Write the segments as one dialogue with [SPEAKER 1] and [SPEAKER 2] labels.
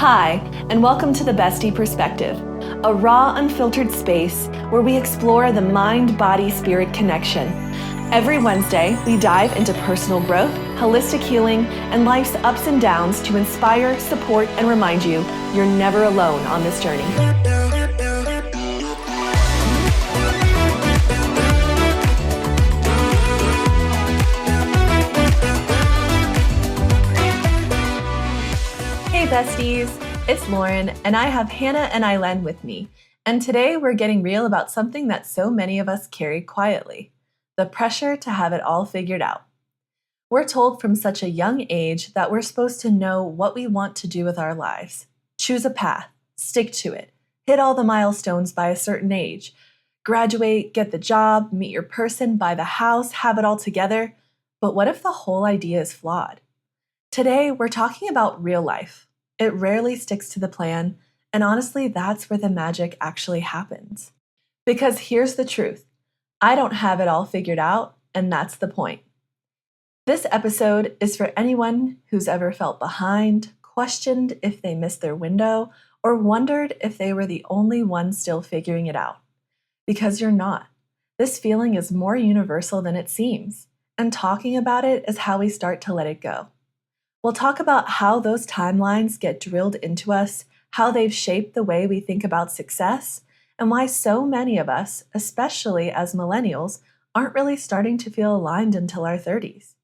[SPEAKER 1] Hi, and welcome to The Bestie Perspective, a raw, unfiltered space where we explore the mind-body-spirit connection. Every Wednesday, we dive into personal growth, holistic healing, and life's ups and downs to inspire, support, and remind you you're never alone on this journey. Hey besties, it's Lauryn, and I have Hannah and Aylen with me. And today we're getting real about something that so many of us carry quietly, the pressure to have it all figured out. We're told from such a young age that we're supposed to know what we want to do with our lives, choose a path, stick to it, hit all the milestones by a certain age, graduate, get the job, meet your person, buy the house, have it all together. But what if the whole idea is flawed? Today, we're talking about real life. It rarely sticks to the plan, and honestly, that's where the magic actually happens. Because here's the truth. I don't have it all figured out, and that's the point. This episode is for anyone who's ever felt behind, questioned if they missed their window, or wondered if they were the only one still figuring it out. Because you're not. This feeling is more universal than it seems, and talking about it is how we start to let it go. We'll talk about how those timelines get drilled into us, how they've shaped the way we think about success, and why so many of us, especially as millennials, aren't really starting to feel aligned until our 30s.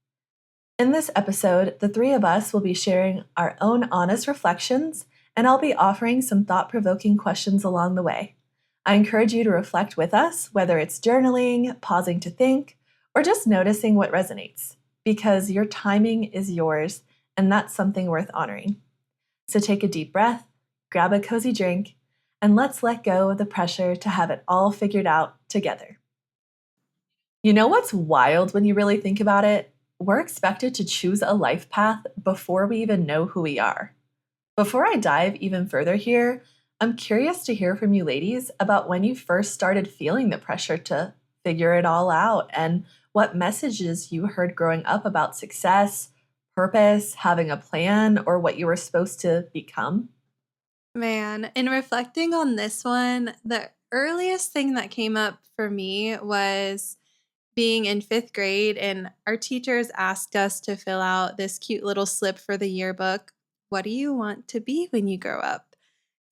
[SPEAKER 1] In this episode, the three of us will be sharing our own honest reflections, and I'll be offering some thought-provoking questions along the way. I encourage you to reflect with us, whether it's journaling, pausing to think, or just noticing what resonates, because your timing is yours, and that's something worth honoring. So take a deep breath, grab a cozy drink, and let's let go of the pressure to have it all figured out together. You know what's wild when you really think about it? We're expected to choose a life path before we even know who we are. Before I dive even further here, I'm curious to hear from you ladies about when you first started feeling the pressure to figure it all out and what messages you heard growing up about success, purpose, having a plan, or what you were supposed to become?
[SPEAKER 2] Man, in reflecting on this one, the earliest thing that came up for me was being in 5th grade, and our teachers asked us to fill out this cute little slip for the yearbook. What do you want to be when you grow up?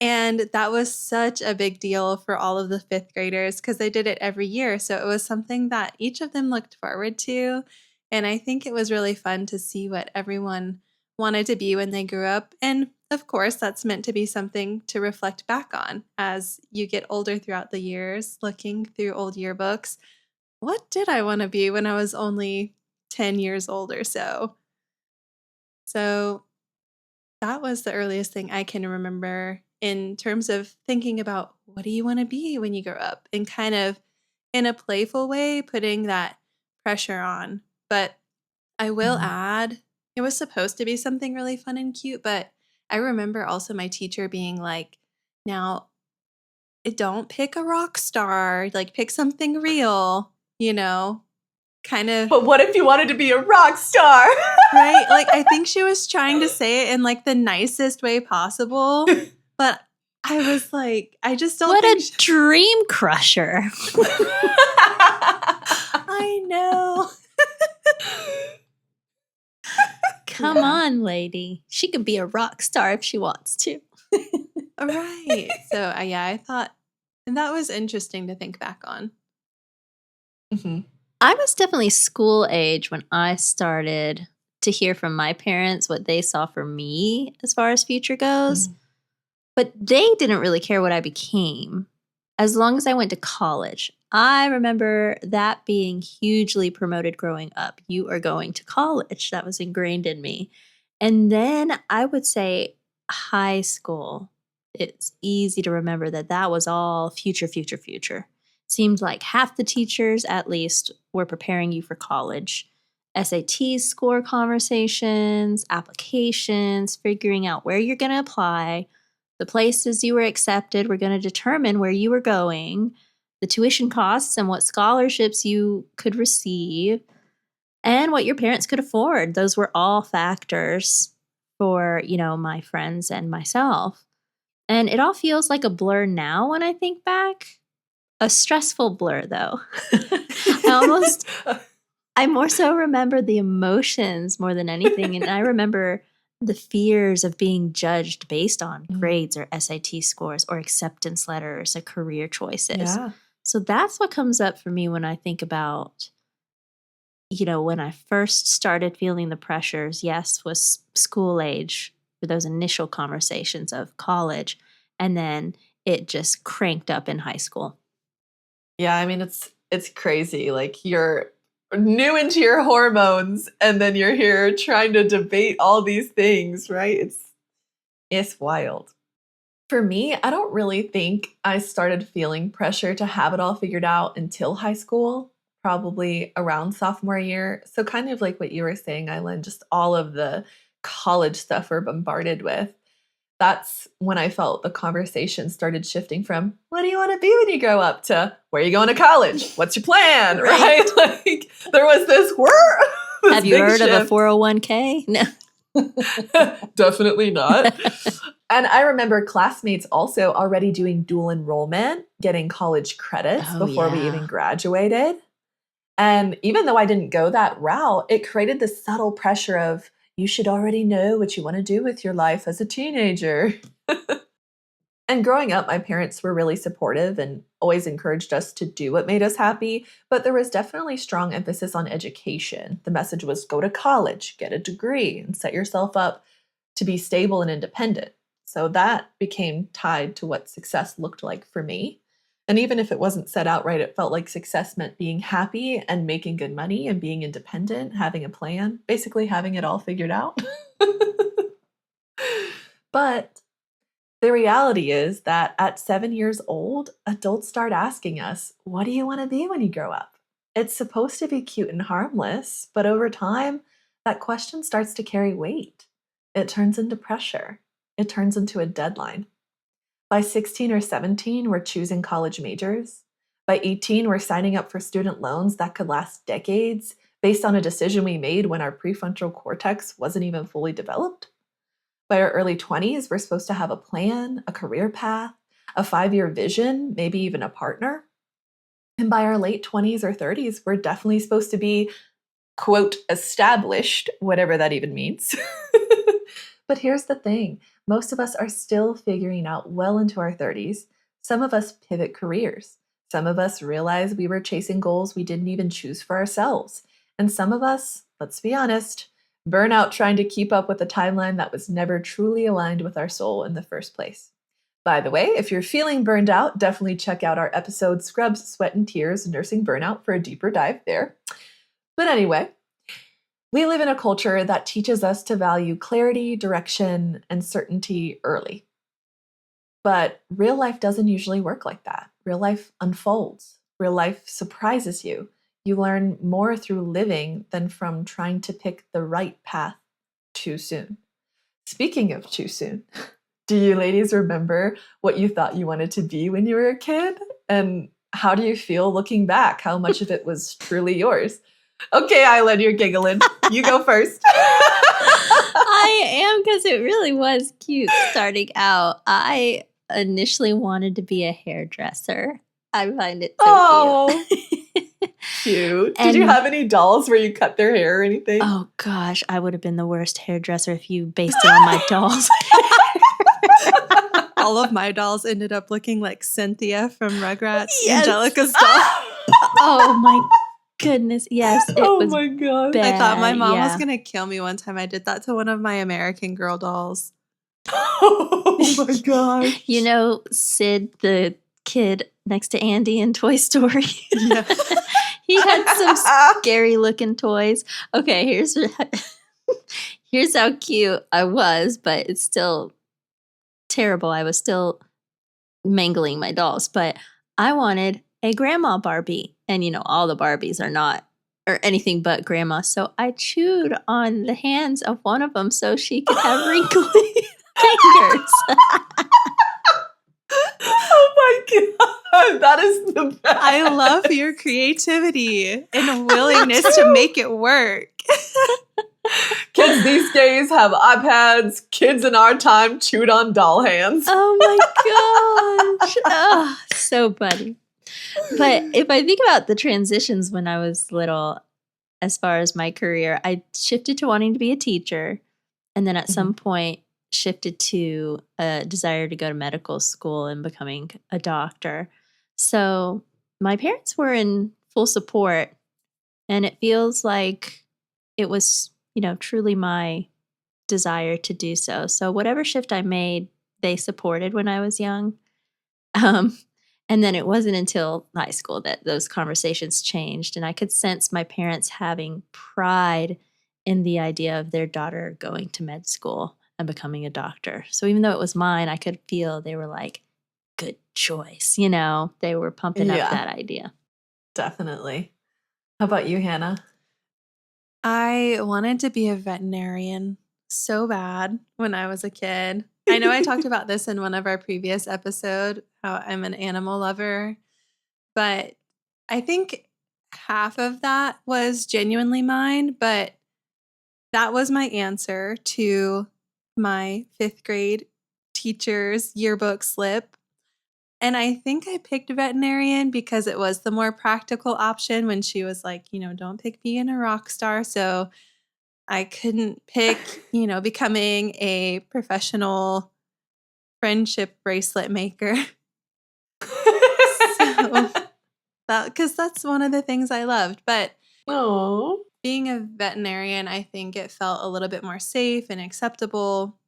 [SPEAKER 2] And that was such a big deal for all of the 5th graders because they did it every year. So it was something that each of them looked forward to. And I think it was really fun to see what everyone wanted to be when they grew up. And of course, that's meant to be something to reflect back on as you get older throughout the years, looking through old yearbooks. What did I want to be when I was only 10 years old or so? So that was the earliest thing I can remember in terms of thinking about what do you want to be when you grow up, and kind of in a playful way putting that pressure on. But I will add, it was supposed to be something really fun and cute, but I remember also my teacher being like, now, don't pick a rock star, like pick something real, kind of.
[SPEAKER 1] But what if you wanted to be a rock star?
[SPEAKER 2] Right? Like, I think she was trying to say it in like the nicest way possible, but I was like, I just don't
[SPEAKER 3] What
[SPEAKER 2] think
[SPEAKER 3] a dream crusher.
[SPEAKER 2] I know.
[SPEAKER 3] Come on, lady. She could be a rock star if she wants to.
[SPEAKER 2] Right. So, yeah, I thought, and that was interesting to think back on.
[SPEAKER 1] Mm-hmm.
[SPEAKER 3] I was definitely school age when I started to hear from my parents what they saw for me as far as future goes.
[SPEAKER 1] Mm-hmm.
[SPEAKER 3] But they didn't really care what I became as long as I went to college. I remember that being hugely promoted growing up. You are going to college. That was ingrained in me. And then I would say high school. It's easy to remember that was all future. Seemed like half the teachers, at least, were preparing you for college. SAT score conversations, applications, figuring out where you're going to apply. The places you were accepted were going to determine where you were going, the tuition costs and what scholarships you could receive, and what your parents could afford. Those were all factors for, my friends and myself. And it all feels like a blur now when I think back. A stressful blur, though. I more so remember the emotions more than anything. And I remember the fears of being judged based on grades or SAT scores or acceptance letters or career choices.
[SPEAKER 1] Yeah.
[SPEAKER 3] So that's what comes up for me when I think about, when I first started feeling the pressures, yes, was school age for those initial conversations of college. And then it just cranked up in high school.
[SPEAKER 1] Yeah, I mean, it's crazy. Like, you're new into your hormones, and then you're here trying to debate all these things, right? It's wild. For me, I don't really think I started feeling pressure to have it all figured out until high school, probably around sophomore year. So kind of like what you were saying, Aylen, just all of the college stuff we're bombarded with. That's when I felt the conversation started shifting from, what do you want to be when you grow up, to where are you going to college? What's your plan? Right? Like, there was this this
[SPEAKER 3] Have you
[SPEAKER 1] big
[SPEAKER 3] heard of a
[SPEAKER 1] shift.
[SPEAKER 3] 401k? No.
[SPEAKER 1] Definitely not. And I remember classmates also already doing dual enrollment, getting college credits before we even graduated. And even though I didn't go that route, it created this subtle pressure of, you should already know what you want to do with your life as a teenager. And growing up, my parents were really supportive and always encouraged us to do what made us happy, but there was definitely strong emphasis on education. The message was, go to college, get a degree, and set yourself up to be stable and independent. So that became tied to what success looked like for me. And even if it wasn't set outright, it felt like success meant being happy and making good money and being independent, having a plan, basically having it all figured out. But the reality is that at 7 years old, adults start asking us, what do you want to be when you grow up? It's supposed to be cute and harmless, but over time, that question starts to carry weight. It turns into pressure. It turns into a deadline. By 16 or 17, we're choosing college majors. By 18, we're signing up for student loans that could last decades based on a decision we made when our prefrontal cortex wasn't even fully developed. By our early 20s, we're supposed to have a plan, a career path, a 5-year vision, maybe even a partner. And by our late 20s or 30s, we're definitely supposed to be, quote, established, whatever that even means. But here's the thing. Most of us are still figuring out well into our 30s. Some of us pivot careers. Some of us realize we were chasing goals we didn't even choose for ourselves. And some of us, let's be honest, burn out trying to keep up with a timeline that was never truly aligned with our soul in the first place. By the way, if you're feeling burned out, definitely check out our episode Scrubs, Sweat and Tears, Nursing Burnout for a deeper dive there. But anyway, we live in a culture that teaches us to value clarity, direction, and certainty early. But real life doesn't usually work like that. Real life unfolds. Real life surprises you. You learn more through living than from trying to pick the right path too soon. Speaking of too soon, do you ladies remember what you thought you wanted to be when you were a kid? And how do you feel looking back? How much of it was truly yours? Okay, Aylen, you're giggling. You go first.
[SPEAKER 3] I am, because it really was cute starting out. I initially wanted to be a hairdresser. I find it so cute.
[SPEAKER 1] Cute. Did you have any dolls where you cut their hair or anything?
[SPEAKER 3] Oh gosh, I would have been the worst hairdresser if you based it on my dolls.
[SPEAKER 2] All of my dolls ended up looking like Cynthia from Rugrats,
[SPEAKER 3] Yes.
[SPEAKER 2] Angelica's doll.
[SPEAKER 3] Oh my goodness, yes, it was
[SPEAKER 1] my God.
[SPEAKER 3] bad.
[SPEAKER 2] I thought my mom was
[SPEAKER 3] yeah.
[SPEAKER 2] going to kill me one time. I did that to one of my American Girl dolls.
[SPEAKER 1] Oh my gosh.
[SPEAKER 3] You know Sid, the kid next to Andy in Toy Story?
[SPEAKER 2] Yeah.
[SPEAKER 3] He had some scary looking toys. Okay, here's how cute I was, but it's still terrible. I was still mangling my dolls, but I wanted a grandma Barbie. And all the Barbies are not or anything but grandma. So I chewed on the hands of one of them so she could have wrinkly fingers.
[SPEAKER 1] Oh my God. That is the best.
[SPEAKER 2] I love your creativity and willingness to make it work.
[SPEAKER 1] Kids these days have iPads. Kids in our time chewed on doll hands.
[SPEAKER 3] Oh my gosh. Oh, so funny. But if I think about the transitions when I was little, as far as my career, I shifted to wanting to be a teacher. And then at some point shifted to a desire to go to medical school and becoming a doctor. So my parents were in full support. And it feels like it was, truly my desire to do so. So whatever shift I made, they supported when I was young. And then it wasn't until high school that those conversations changed. And I could sense my parents having pride in the idea of their daughter going to med school and becoming a doctor. So even though it was mine, I could feel they were like, good choice. They were pumping up that idea.
[SPEAKER 1] Definitely. How about you, Hannah?
[SPEAKER 2] I wanted to be a veterinarian so bad when I was a kid. I know I talked about this in one of our previous episodes, how I'm an animal lover, but I think half of that was genuinely mine, but that was my answer to my 5th grade teacher's yearbook slip. And I think I picked veterinarian because it was the more practical option when she was like, don't pick being a rock star. So I couldn't pick, becoming a professional friendship bracelet maker. So because that's one of the things I loved. But being a veterinarian, I think it felt a little bit more safe and acceptable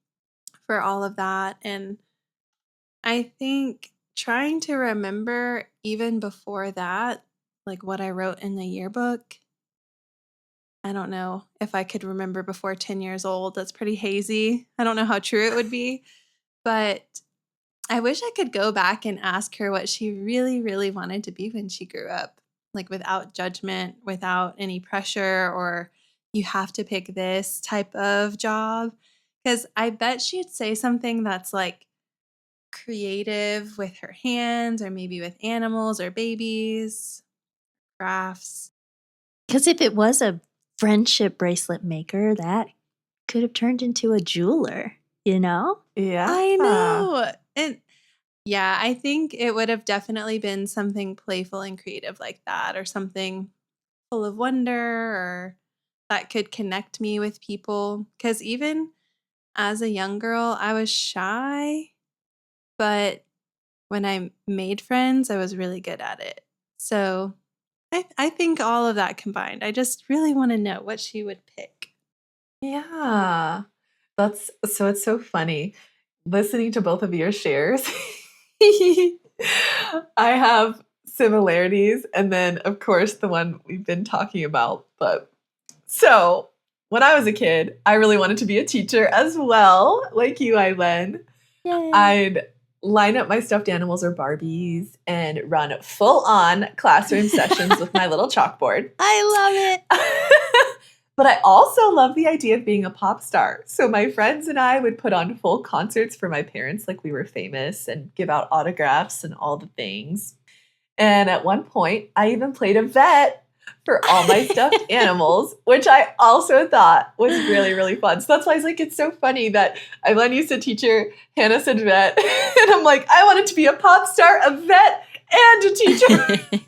[SPEAKER 2] for all of that. And I think trying to remember even before that, like what I wrote in the yearbook, I don't know if I could remember before 10 years old. That's pretty hazy. I don't know how true it would be, but I wish I could go back and ask her what she really, really wanted to be when she grew up, like without judgment, without any pressure, or you have to pick this type of job. Because I bet she'd say something that's like creative with her hands, or maybe with animals or babies, crafts.
[SPEAKER 3] Because if it was a friendship bracelet maker, that could have turned into a jeweler,
[SPEAKER 1] Yeah.
[SPEAKER 2] I know. And yeah, I think it would have definitely been something playful and creative like that, or something full of wonder, or that could connect me with people. Because even as a young girl, I was shy, but when I made friends, I was really good at it. So I think all of that combined, I just really want to know what she would pick.
[SPEAKER 1] Yeah. It's so funny listening to both of your shares. I have similarities, and then of course the one we've been talking about. But so when I was a kid, I really wanted to be a teacher as well, like you, Aylen.
[SPEAKER 3] Yay.
[SPEAKER 1] I'd line up my stuffed animals or Barbies and run full-on classroom sessions with my little chalkboard.
[SPEAKER 3] I love it.
[SPEAKER 1] But I also love the idea of being a pop star. So my friends and I would put on full concerts for my parents like we were famous and give out autographs and all the things. And at one point, I even played a vet for all my stuffed animals, which I also thought was really, really fun. So that's why I was like, it's so funny that Aylen used to teacher, Hannah said vet. And I'm like, I wanted to be a pop star, a vet, and a teacher.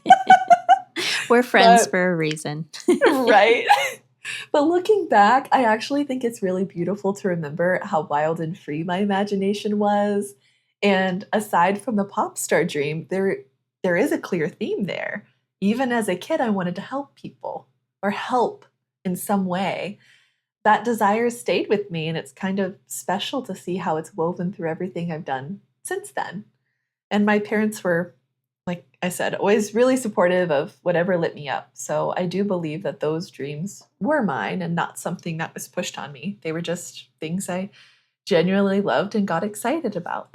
[SPEAKER 3] We're friends for a reason.
[SPEAKER 1] Right? But looking back, I actually think it's really beautiful to remember how wild and free my imagination was. And aside from the pop star dream, there is a clear theme there. Even as a kid, I wanted to help people or help in some way. That desire stayed with me, and it's kind of special to see how it's woven through everything I've done since then. And my parents were, like I said, always really supportive of whatever lit me up. So I do believe that those dreams were mine and not something that was pushed on me. They were just things I genuinely loved and got excited about.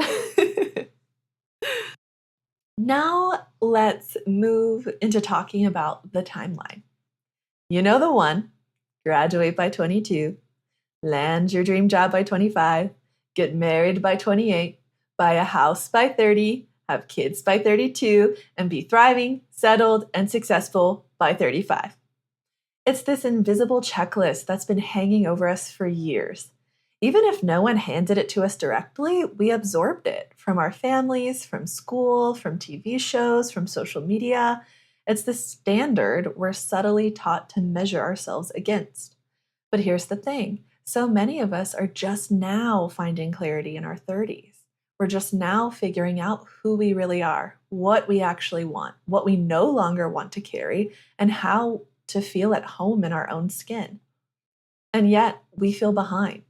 [SPEAKER 1] Now let's move into talking about the timeline. You know the one: graduate by 22, land your dream job by 25, get married by 28, buy a house by 30, have kids by 32, and be thriving, settled, and successful by 35. It's this invisible checklist that's been hanging over us for years. Even if no one handed it to us directly, we absorbed it from our families, from school, from TV shows, from social media. It's the standard we're subtly taught to measure ourselves against. But here's the thing, so many of us are just now finding clarity in our 30s. We're just now figuring out who we really are, what we actually want, what we no longer want to carry, and how to feel at home in our own skin. And yet we feel behind.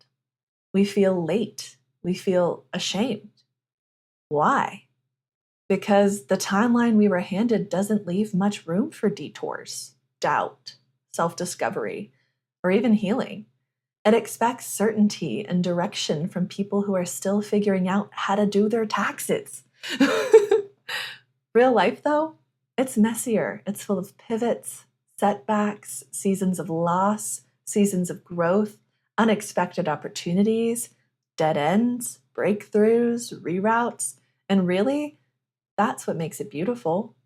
[SPEAKER 1] We feel late. We feel ashamed. Why? Because the timeline we were handed doesn't leave much room for detours, doubt, self discovery, or even healing. It expects certainty and direction from people who are still figuring out how to do their taxes. Real life, though, it's messier. It's full of pivots, setbacks, seasons of loss, seasons of growth, unexpected opportunities, dead ends, breakthroughs, reroutes, and really, that's what makes it beautiful.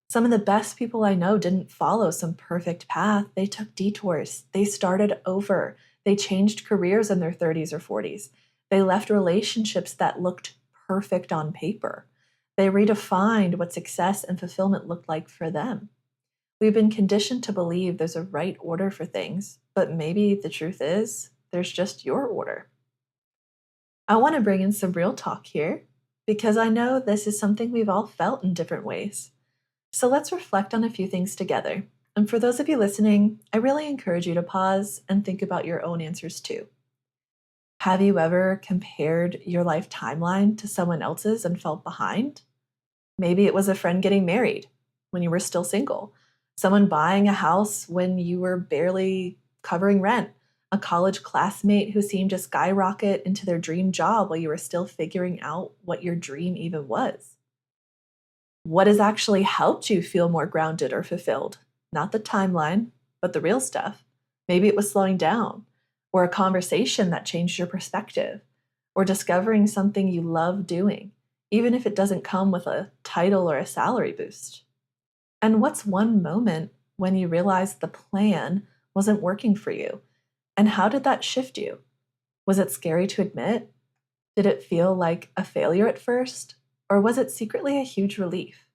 [SPEAKER 1] Some of the best people I know didn't follow some perfect path. They took detours. They started over. They changed careers in their 30s or 40s. They left relationships that looked perfect on paper. They redefined what success and fulfillment looked like for them. We've been conditioned to believe there's a right order for things, but maybe the truth is there's just your order. I want to bring in some real talk here because I know this is something we've all felt in different ways. So let's reflect on a few things together. And for those of you listening, I really encourage you to pause and think about your own answers too. Have you ever compared your life timeline to someone else's and felt behind? Maybe it was a friend getting married when you were still single, someone buying a house when you were barely covering rent, a college classmate who seemed to skyrocket into their dream job while you were still figuring out what your dream even was. What has actually helped you feel more grounded or fulfilled? Not the timeline, but the real stuff. Maybe it was slowing down, or a conversation that changed your perspective, or discovering something you love doing, even if it doesn't come with a title or a salary boost. And what's one moment when you realized the plan wasn't working for you? And how did that shift you? Was it scary to admit? Did it feel like a failure at first? Or was it secretly a huge relief?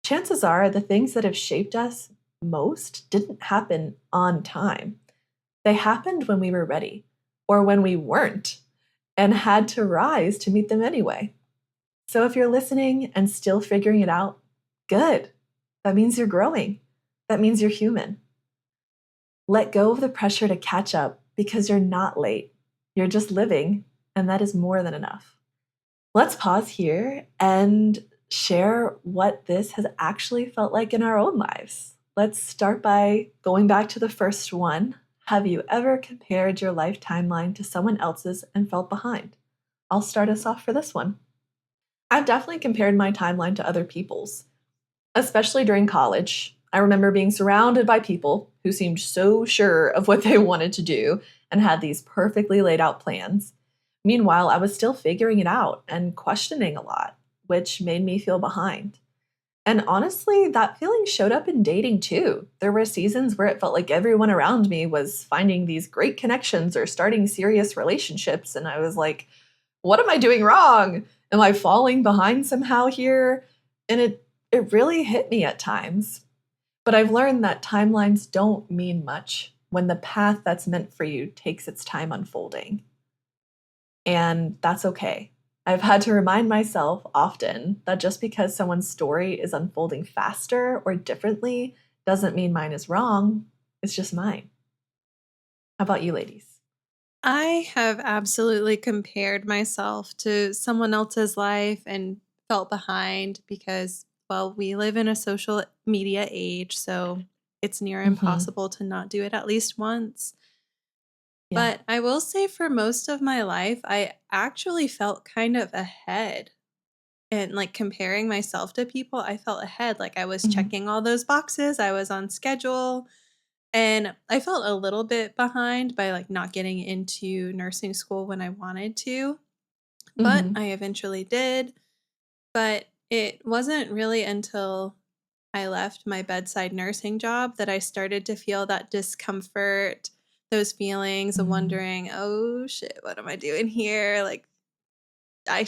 [SPEAKER 1] Chances are the things that have shaped us most didn't happen on time. They happened when we were ready, or when we weren't, and had to rise to meet them anyway. So if you're listening and still figuring it out, good. That means you're growing. That means you're human. Let go of the pressure to catch up because you're not late. You're just living, and that is more than enough. Let's pause here and share what this has actually felt like in our own lives. Let's start by going back to the first one. Have you ever compared your life timeline to someone else's and felt behind? I'll start us off for this one. I've definitely compared my timeline to other people's, especially during college. I remember being surrounded by people who seemed so sure of what they wanted to do and had these perfectly laid out plans. Meanwhile, I was still figuring it out and questioning a lot, which made me feel behind. And honestly, that feeling showed up in dating too. There were seasons where it felt like everyone around me was finding these great connections or starting serious relationships. And I was like, what am I doing wrong? Am I falling behind somehow here? And it really hit me at times. But I've learned that timelines don't mean much when the path that's meant for you takes its time unfolding. And that's okay. I've had to remind myself often that just because someone's story is unfolding faster or differently doesn't mean mine is wrong. It's just mine. How about you, ladies?
[SPEAKER 2] I have absolutely compared myself to someone else's life and felt behind because, well, we live in a social media age, so it's near
[SPEAKER 1] Mm-hmm.
[SPEAKER 2] impossible to not do it at least once.
[SPEAKER 1] Yeah.
[SPEAKER 2] But I will say for most of my life, I actually felt kind of ahead. And like comparing myself to people, I felt ahead. Like I was
[SPEAKER 1] Mm-hmm.
[SPEAKER 2] checking all those boxes, I was on schedule. And I felt a little bit behind by like not getting into nursing school when I wanted to, but
[SPEAKER 1] Mm-hmm.
[SPEAKER 2] I eventually did. But it wasn't really until I left my bedside nursing job that I started to feel that discomfort, those feelings of
[SPEAKER 1] Mm.
[SPEAKER 2] wondering, oh shit, what am I doing here? Like, I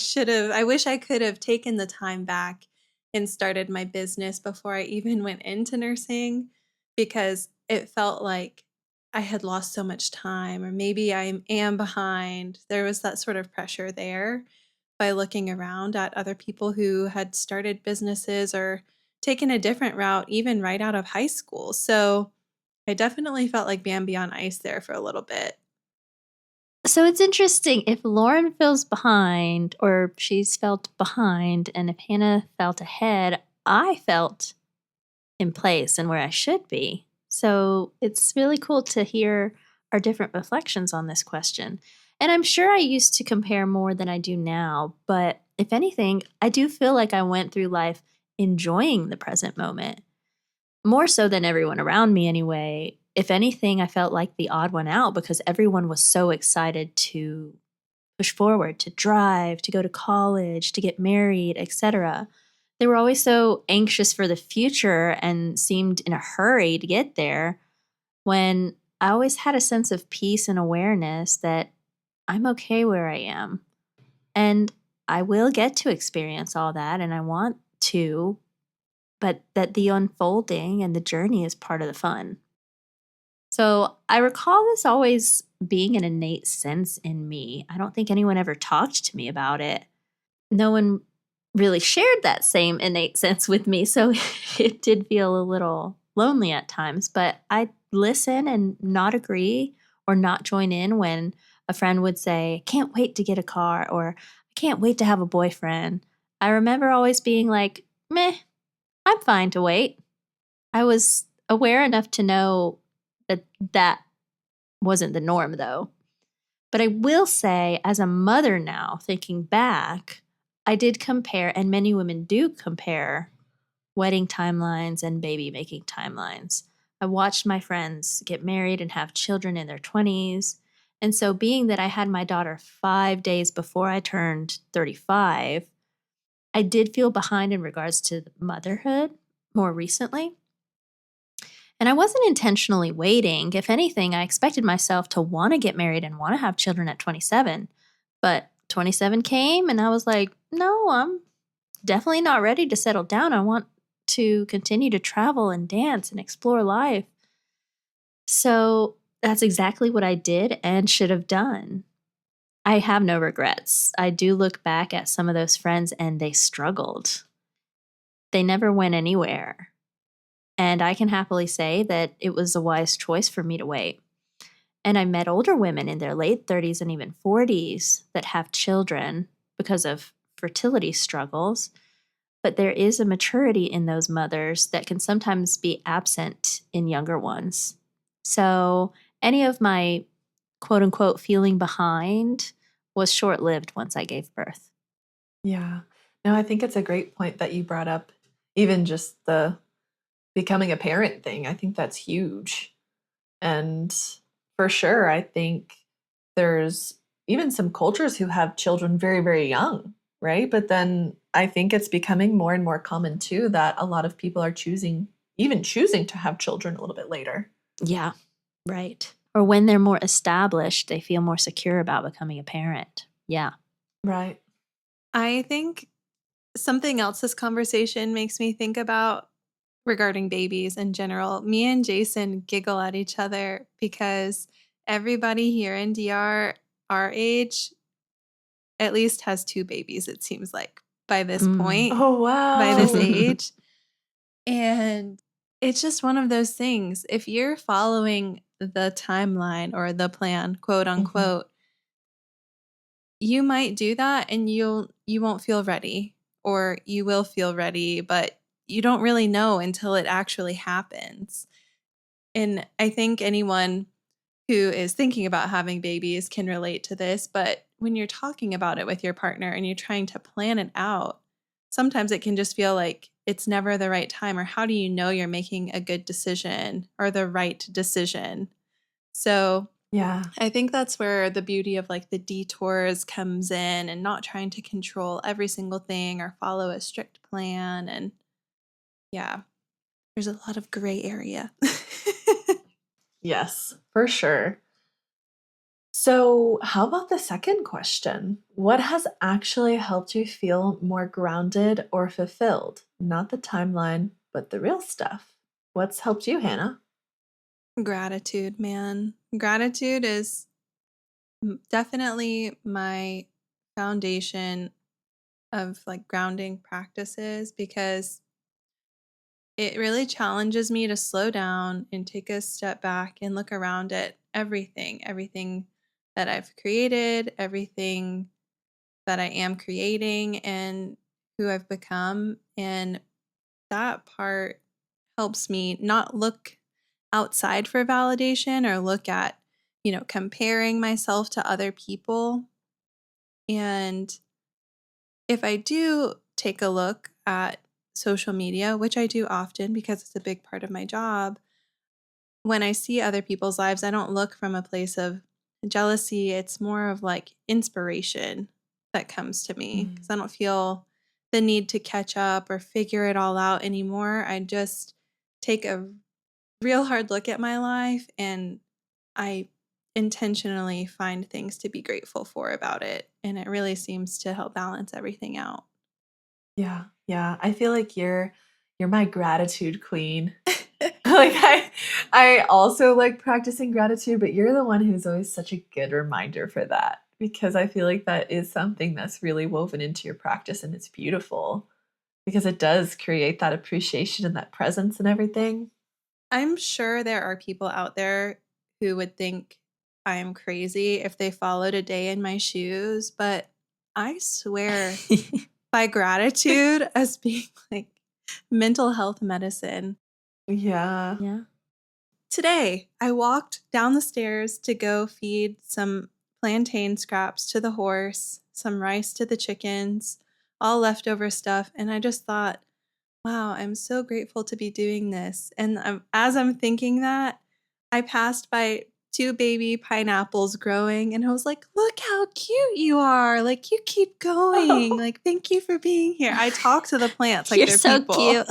[SPEAKER 2] wish I could have taken the time back and started my business before I even went into nursing because it felt like I had lost so much time, or maybe I am behind. There was that sort of pressure there by looking around at other people who had started businesses or taken a different route, even right out of high school. So I definitely felt like Bambi on ice there for a little bit.
[SPEAKER 3] So it's interesting if Lauren feels behind or she's felt behind, and if Hannah felt ahead, I felt in place and where I should be. So it's really cool to hear our different reflections on this question. And I'm sure I used to compare more than I do now, but if anything, I do feel like I went through life enjoying the present moment. More so than everyone around me, anyway. If anything, I felt like the odd one out because everyone was so excited to push forward, to drive, to go to college, to get married, etc. They were always so anxious for the future and seemed in a hurry to get there when I always had a sense of peace and awareness that I'm okay where I am. And I will get to experience all that and I want to, but that the unfolding and the journey is part of the fun. So I recall this always being an innate sense in me. I don't think anyone ever talked to me about it. No one really shared that same innate sense with me. So it did feel a little lonely at times, but I'd listen and not agree or not join in when a friend would say, "Can't wait to get a car," or "I can't wait to have a boyfriend." I remember always being like, "Meh, I'm fine to wait." I was aware enough to know that that wasn't the norm, though. But I will say, as a mother now, thinking back, I did compare, and many women do compare, wedding timelines and baby making timelines. I watched my friends get married and have children in their 20s. And so, being that I had my daughter 5 days before I turned 35, I did feel behind in regards to motherhood more recently. And I wasn't intentionally waiting. If anything, I expected myself to want to get married and want to have children at 27. But 27 came and I was like, no, I'm definitely not ready to settle down. I want to continue to travel and dance and explore life. So that's exactly what I did and should have done. I have no regrets. I do look back at some of those friends and they struggled. They never went anywhere. And I can happily say that it was a wise choice for me to wait. And I met older women in their late 30s and even 40s that have children because of fertility struggles. But there is a maturity in those mothers that can sometimes be absent in younger ones. So any of my quote unquote feeling behind was short lived once I gave birth.
[SPEAKER 1] Yeah. No, I think it's a great point that you brought up, even just the becoming a parent thing. I think that's huge. And for sure, I think there's even some cultures who have children very, very young, right? But then I think it's becoming more and more common too that a lot of people are even choosing to have children a little bit later.
[SPEAKER 3] Yeah, right. Or when they're more established, they feel more secure about becoming a parent. Yeah.
[SPEAKER 1] Right.
[SPEAKER 2] I think something else this conversation makes me think about regarding babies in general. Me and Jason giggle at each other because everybody here in DR, our age, at least has two babies, it seems like, by this point,
[SPEAKER 1] Oh,
[SPEAKER 2] by this
[SPEAKER 1] wow.
[SPEAKER 2] age. And it's just one of those things. If you're following the timeline or the plan, quote
[SPEAKER 1] Mhm.
[SPEAKER 2] unquote, you might do that and you won't feel ready, or you will feel ready, but you don't really know until it actually happens. And I think anyone who is thinking about having babies can relate to this, but when you're talking about it with your partner and you're trying to plan it out, sometimes it can just feel like it's never the right time, or how do you know you're making a good decision or the right decision? So
[SPEAKER 1] Yeah.
[SPEAKER 2] I think that's where the beauty of like the detours comes in, and not trying to control every single thing or follow a strict plan. And yeah. there's a lot of gray area.
[SPEAKER 1] Yes, for sure. So, how about the second question? What has actually helped you feel more grounded or fulfilled? Not the timeline, but the real stuff. What's helped you, Hannah?
[SPEAKER 2] Gratitude, man. Gratitude is definitely my foundation of like grounding practices because it really challenges me to slow down and take a step back and look around at everything that I've created, everything that I am creating, and who I've become. And that part helps me not look outside for validation or look at, comparing myself to other people. And if I do take a look at social media, which I do often because it's a big part of my job, when I see other people's lives, I don't look from a place of jealousy. It's more of like inspiration that comes to me because I don't feel the need to catch up or figure it all out anymore. I just take a real hard look at my life and I intentionally find things to be grateful for about it. And it really seems to help balance everything out.
[SPEAKER 1] Yeah, yeah. I feel like you're my gratitude queen. Like I also like practicing gratitude, but you're the one who's always such a good reminder for that because I feel like that is something that's really woven into your practice and it's beautiful because it does create that appreciation and that presence and everything.
[SPEAKER 2] I'm sure there are people out there who would think I'm crazy if they followed a day in my shoes, but I swear by gratitude as being like mental health medicine.
[SPEAKER 1] Yeah.
[SPEAKER 3] Yeah.
[SPEAKER 2] Today, I walked down the stairs to go feed some plantain scraps to the horse, some rice to the chickens, all leftover stuff. And I just thought, wow, I'm so grateful to be doing this. And as I'm thinking that, I passed by two baby pineapples growing and I was like, look how cute you are. Like, you keep going. Like, thank you for being here. I talk to the plants like
[SPEAKER 3] You're
[SPEAKER 2] they're
[SPEAKER 3] so
[SPEAKER 2] people.
[SPEAKER 3] cute.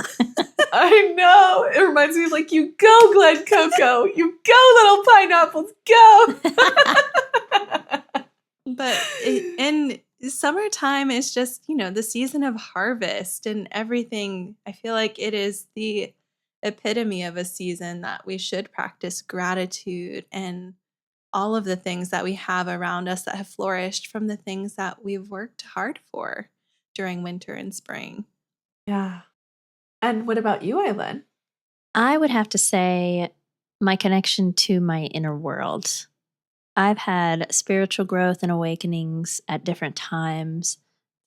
[SPEAKER 1] I know. It reminds me of like, you go, Glen Coco. You go, little pineapples, go.
[SPEAKER 2] But in summertime is just, the season of harvest and everything. I feel like it is the epitome of a season that we should practice gratitude and all of the things that we have around us that have flourished from the things that we've worked hard for during winter and spring.
[SPEAKER 1] Yeah. And what about you, Aylen?
[SPEAKER 3] I would have to say my connection to my inner world. I've had spiritual growth and awakenings at different times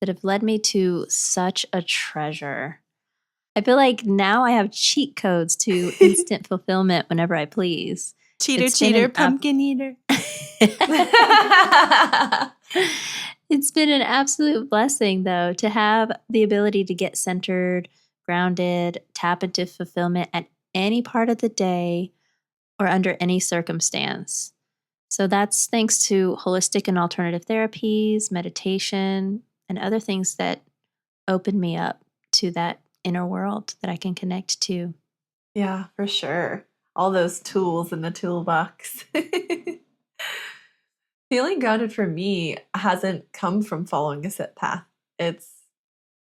[SPEAKER 3] that have led me to such a treasure. I feel like now I have cheat codes to instant fulfillment whenever I please.
[SPEAKER 2] Cheater,
[SPEAKER 3] It's been
[SPEAKER 2] cheater,
[SPEAKER 3] an
[SPEAKER 2] pumpkin eater.
[SPEAKER 3] It's been an absolute blessing, though, to have the ability to get centered, grounded, tap into fulfillment at any part of the day or under any circumstance. So that's thanks to holistic and alternative therapies, meditation, and other things that open me up to that inner world that I can connect to.
[SPEAKER 1] Yeah, for sure. All those tools in the toolbox. Feeling grounded for me hasn't come from following a set path. It's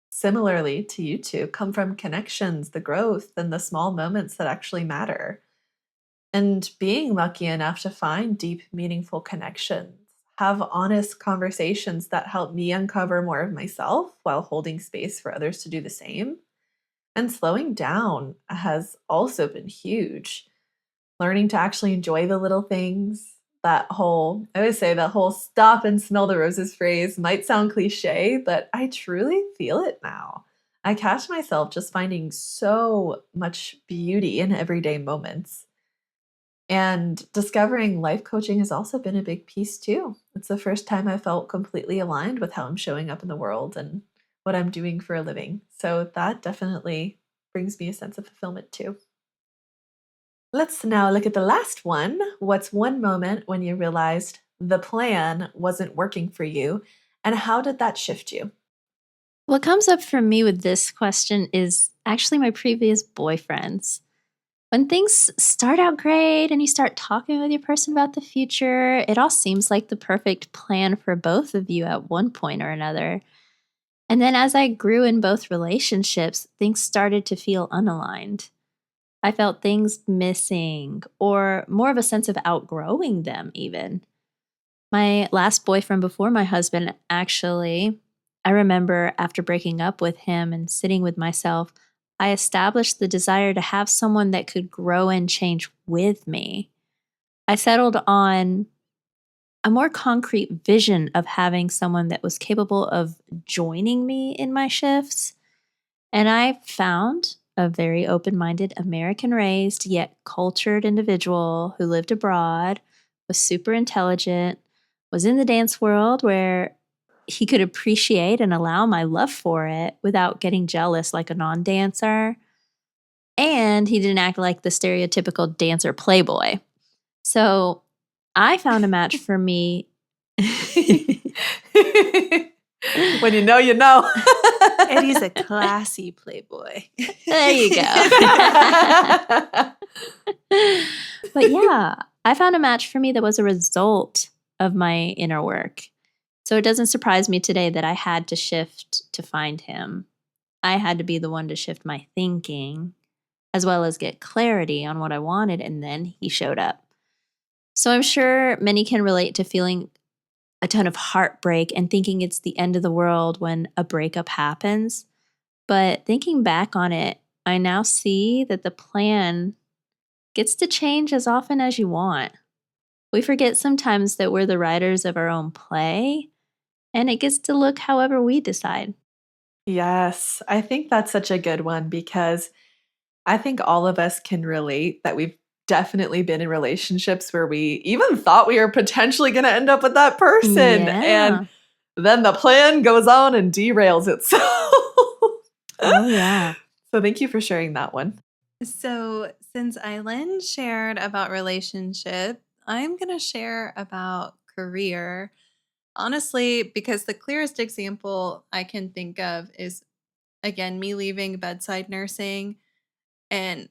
[SPEAKER 1] similarly to you two, come from connections, the growth, and the small moments that actually matter. And being lucky enough to find deep, meaningful connections, have honest conversations that help me uncover more of myself while holding space for others to do the same. And slowing down has also been huge. Learning to actually enjoy the little things. I always say that whole stop and smell the roses phrase might sound cliche, but I truly feel it now. I catch myself just finding so much beauty in everyday moments. And discovering life coaching has also been a big piece too. It's the first time I felt completely aligned with how I'm showing up in the world and what I'm doing for a living. So that definitely brings me a sense of fulfillment too. Let's now look at the last one. What's one moment when you realized the plan wasn't working for you, and how did that shift you?
[SPEAKER 3] What comes up for me with this question is actually my previous boyfriends. When things start out great and you start talking with your person about the future, it all seems like the perfect plan for both of you at one point or another. And then as I grew in both relationships, things started to feel unaligned. I felt things missing or more of a sense of outgrowing them, even. My last boyfriend before my husband, actually, I remember after breaking up with him and sitting with myself, I established the desire to have someone that could grow and change with me. I settled on a more concrete vision of having someone that was capable of joining me in my shifts. And I found a very open minded, American raised, yet cultured individual who lived abroad, was super intelligent, was in the dance world where he could appreciate and allow my love for it without getting jealous like a non dancer. And he didn't act like the stereotypical dancer playboy. So I found a match for me.
[SPEAKER 1] When you know, you know.
[SPEAKER 2] And he's a classy playboy.
[SPEAKER 3] There you go. But yeah, I found a match for me that was a result of my inner work. So it doesn't surprise me today that I had to shift to find him. I had to be the one to shift my thinking, as well as get clarity on what I wanted, and then he showed up. So I'm sure many can relate to feeling a ton of heartbreak and thinking it's the end of the world when a breakup happens. But thinking back on it, I now see that the plan gets to change as often as you want. We forget sometimes that we're the writers of our own play, and it gets to look however we decide.
[SPEAKER 1] Yes, I think that's such a good one because I think all of us can relate that we've definitely been in relationships where we even thought we were potentially going to end up with that person.
[SPEAKER 3] Yeah.
[SPEAKER 1] And then the plan goes on and derails itself.
[SPEAKER 3] Oh, yeah.
[SPEAKER 1] So thank you for sharing that one.
[SPEAKER 2] So, since Aylen shared about relationship, I'm going to share about career. Honestly, because the clearest example I can think of is, again, me leaving bedside nursing. And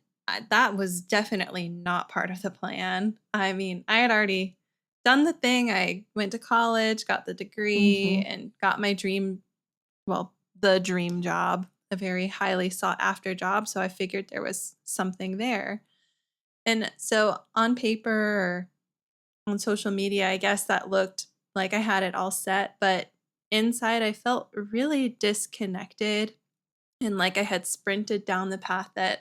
[SPEAKER 2] that was definitely not part of the plan. I mean, I had already done the thing. I went to college, got the degree, and got my the dream job, a very highly sought after job. So I figured there was something there. And so on paper or on social media, I guess that looked like I had it all set. But inside, I felt really disconnected and like I had sprinted down the path that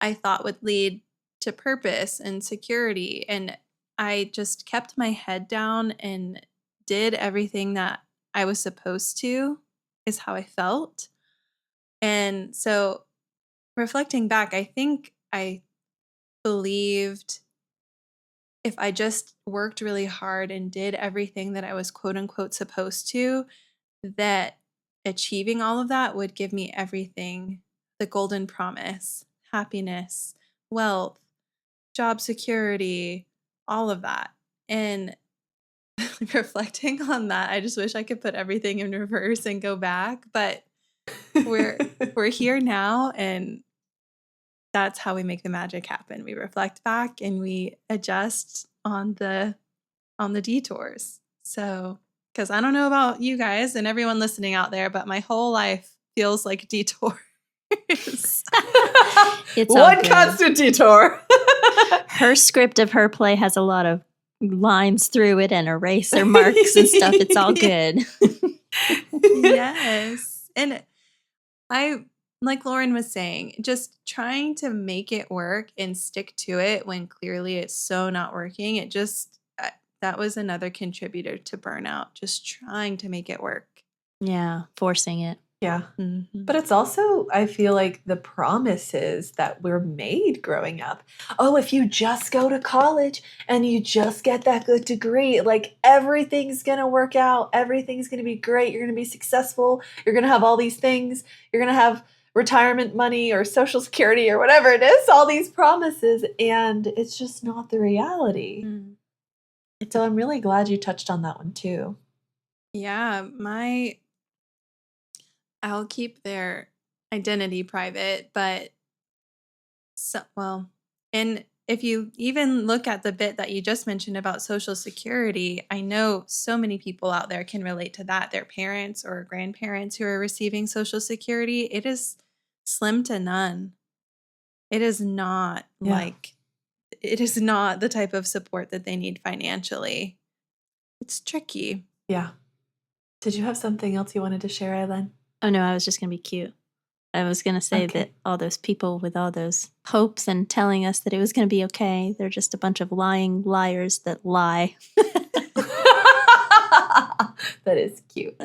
[SPEAKER 2] I thought would lead to purpose and security. And I just kept my head down and did everything that I was supposed to, is how I felt. And so reflecting back, I think I believed if I just worked really hard and did everything that I was quote unquote supposed to, that achieving all of that would give me everything, the golden promise, happiness, wealth, job security, all of that. And reflecting on that, I just wish I could put everything in reverse and go back, but we're here now, and that's how we make the magic happen. We reflect back and we adjust on the detours. So, because I don't know about you guys and everyone listening out there, but my whole life feels like detours.
[SPEAKER 3] It's
[SPEAKER 1] One constant detour.
[SPEAKER 3] Her script of her play has a lot of lines through it and eraser marks and stuff. It's all good.
[SPEAKER 2] Yes. And I, like Lauryn was saying, just trying to make it work and stick to it when clearly it's so not working. It just, that was another contributor to burnout, just trying to make it work.
[SPEAKER 3] Yeah, forcing it.
[SPEAKER 1] Yeah. But it's also, I feel like, the promises that we're made growing up. Oh, if you just go to college and you just get that good degree, like everything's going to work out. Everything's going to be great. You're going to be successful. You're going to have all these things. You're going to have retirement money or social security or whatever it is, all these promises. And it's just not the reality. So I'm really glad you touched on that one too.
[SPEAKER 2] Yeah, I'll keep their identity private, but And if you even look at the bit that you just mentioned about Social Security, I know so many people out there can relate to that. Their parents or grandparents who are receiving Social Security, it is slim to none. It is not
[SPEAKER 1] Yeah.
[SPEAKER 2] it is not the type of support that they need financially. It's tricky.
[SPEAKER 1] Yeah. Did you have something else you wanted to share, Aylen?
[SPEAKER 3] Oh no, I was just going to be cute. I was going to say
[SPEAKER 1] Okay.
[SPEAKER 3] that all those people with all those hopes and telling us that it was going to be okay, they're just a bunch of lying liars that lie.
[SPEAKER 1] That is cute.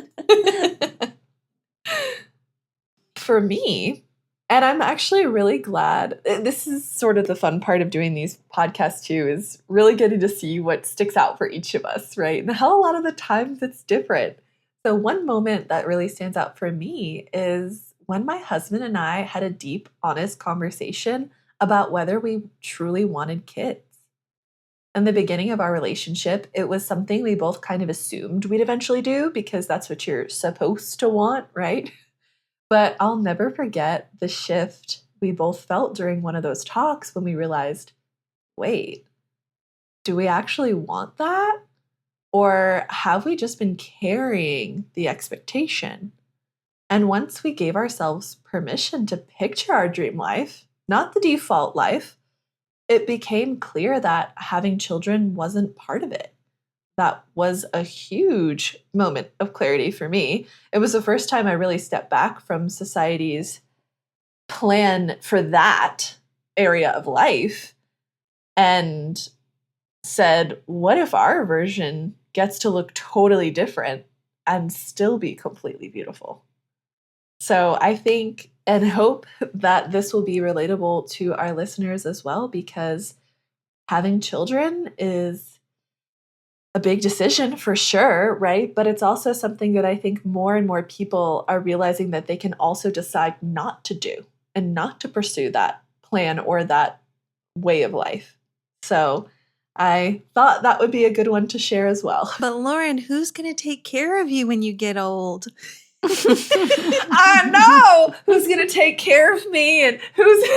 [SPEAKER 1] For me, and I'm actually really glad, this is sort of the fun part of doing these podcasts too, is really getting to see what sticks out for each of us, right? And how a lot of the times it's different. So one moment that really stands out for me is when my husband and I had a deep, honest conversation about whether we truly wanted kids. In the beginning of our relationship, it was something we both kind of assumed we'd eventually do because that's what you're supposed to want, right? But I'll never forget the shift we both felt during one of those talks when we realized, wait, do we actually want that? Or have we just been carrying the expectation? And once we gave ourselves permission to picture our dream life, not the default life, it became clear that having children wasn't part of it. That was a huge moment of clarity for me. It was the first time I really stepped back from society's plan for that area of life and said, what if our version gets to look totally different and still be completely beautiful? So I think and hope that this will be relatable to our listeners as well, because having children is a big decision for sure, right? But it's also something that I think more and more people are realizing that they can also decide not to do and not to pursue that plan or that way of life. So I thought that would be a good one to share as well.
[SPEAKER 2] But Lauryn, who's going to take care of you when you get old?
[SPEAKER 1] I know who's going to take care of me and who's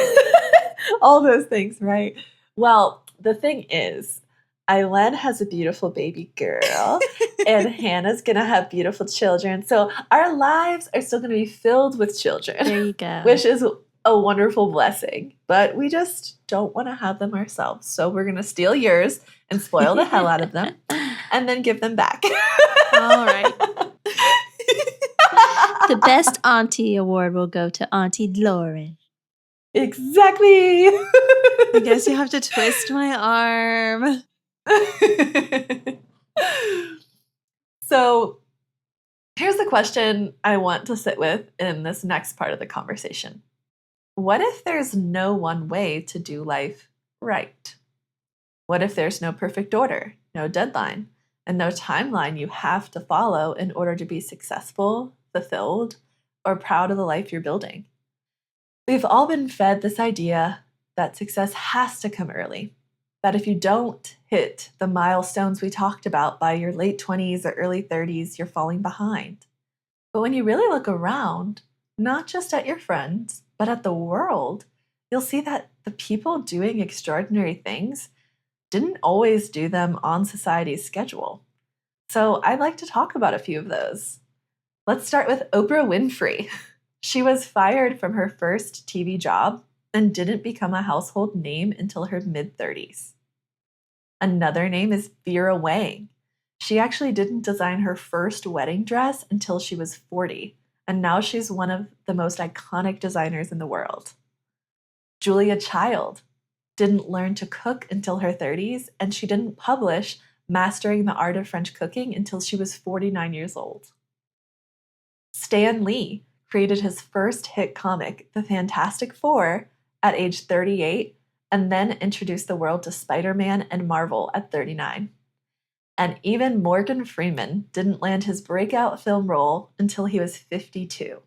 [SPEAKER 1] all those things, right? Well, the thing is, Aylen has a beautiful baby girl and Hannah's going to have beautiful children. So our lives are still going to be filled with children.
[SPEAKER 3] There you go.
[SPEAKER 1] Which is a wonderful blessing. But we just don't want to have them ourselves. So we're going to steal yours and spoil the hell out of them and then give them back.
[SPEAKER 2] All right.
[SPEAKER 3] The best auntie award will go to Auntie Lauryn.
[SPEAKER 1] Exactly.
[SPEAKER 2] I guess you have to twist my arm.
[SPEAKER 1] So here's the question I want to sit with in this next part of the conversation. What if there's no one way to do life right? What if there's no perfect order, no deadline, and no timeline you have to follow in order to be successful, fulfilled, or proud of the life you're building? We've all been fed this idea that success has to come early, that if you don't hit the milestones we talked about by your late 20s or early 30s, you're falling behind. But when you really look around, not just at your friends, but at the world, you'll see that the people doing extraordinary things didn't always do them on society's schedule. So I'd like to talk about a few of those. Let's start with Oprah Winfrey. She was fired from her first TV job and didn't become a household name until her mid-30s. Another name is Vera Wang. She actually didn't design her first wedding dress until she was 40, and now she's one of the most iconic designers in the world. Julia Child didn't learn to cook until her 30s, and she didn't publish Mastering the Art of French Cooking until she was 49 years old. Stan Lee created his first hit comic, The Fantastic Four, at age 38, and then introduced the world to Spider-Man and Marvel at 39. And even Morgan Freeman didn't land his breakout film role until he was 52.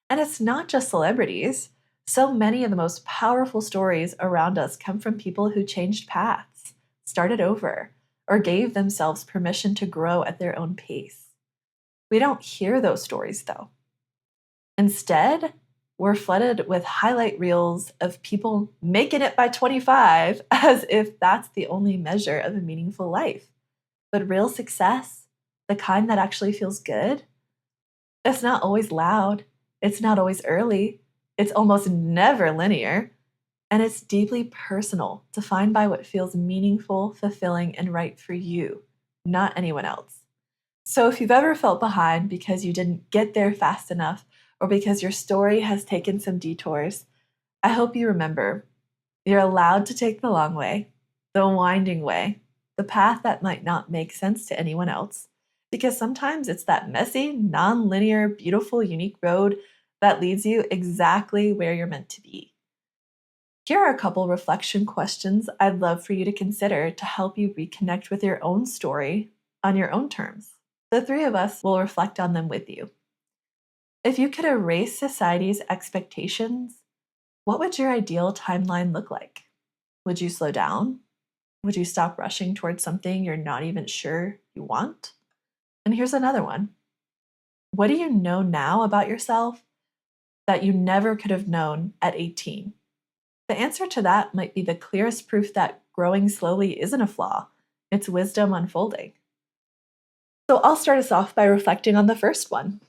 [SPEAKER 1] And it's not just celebrities. So many of the most powerful stories around us come from people who changed paths, started over, or gave themselves permission to grow at their own pace. We don't hear those stories, though. Instead, we're flooded with highlight reels of people making it by 25 as if that's the only measure of a meaningful life. But real success, the kind that actually feels good, it's not always loud. It's not always early. It's almost never linear. And it's deeply personal, defined by what feels meaningful, fulfilling, and right for you, not anyone else. So if you've ever felt behind because you didn't get there fast enough, or because your story has taken some detours, I hope you remember you're allowed to take the long way, the winding way, the path that might not make sense to anyone else. Because sometimes it's that messy, non-linear, beautiful, unique road that leads you exactly where you're meant to be. Here are a couple reflection questions I'd love for you to consider to help you reconnect with your own story on your own terms. The three of us will reflect on them with you. If you could erase society's expectations, what would your ideal timeline look like? Would you slow down? Would you stop rushing towards something you're not even sure you want? And here's another one. What do you know now about yourself that you never could have known at 18? The answer to that might be the clearest proof that growing slowly isn't a flaw. It's wisdom unfolding. So I'll start us off by reflecting on the first one.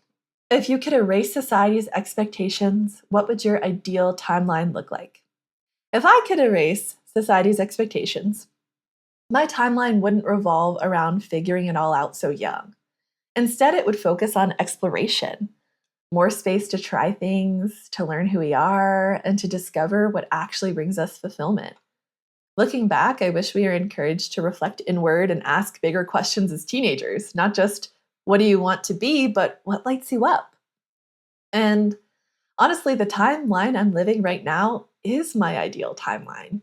[SPEAKER 1] If you could erase society's expectations, what would your ideal timeline look like? If I could erase society's expectations, my timeline wouldn't revolve around figuring it all out so young. Instead, it would focus on exploration, more space to try things, to learn who we are, and to discover what actually brings us fulfillment. Looking back, I wish we were encouraged to reflect inward and ask bigger questions as teenagers, not just what do you want to be, but what lights you up? And honestly, the timeline I'm living right now is my ideal timeline.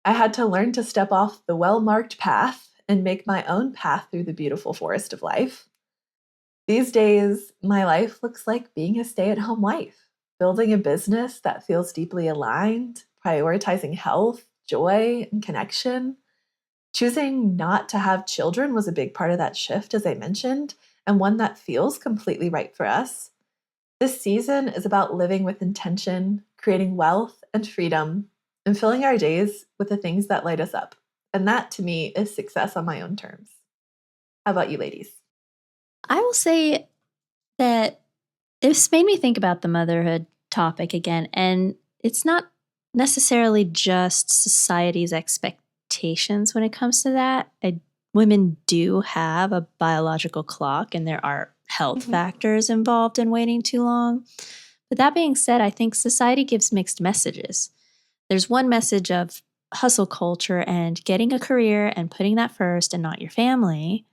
[SPEAKER 1] I had to learn to step off the well-marked path and make my own path through the beautiful forest of life. These days, my life looks like being a stay-at-home wife, building a business that feels deeply aligned, prioritizing health, joy, and connection. Choosing not to have children was a big part of that shift, as I mentioned, and one that feels completely right for us. This season is about living with intention, creating wealth and freedom, and filling our days with the things that light us up. And that, to me, is success on my own terms. How about you, ladies?
[SPEAKER 3] I will say that this made me think about the motherhood topic again. And it's not necessarily just society's expectations when it comes to that. Women do have a biological clock, and there are health factors involved in waiting too long. But that being said, I think society gives mixed messages. There's one message of hustle culture and getting a career and putting that first and not your family.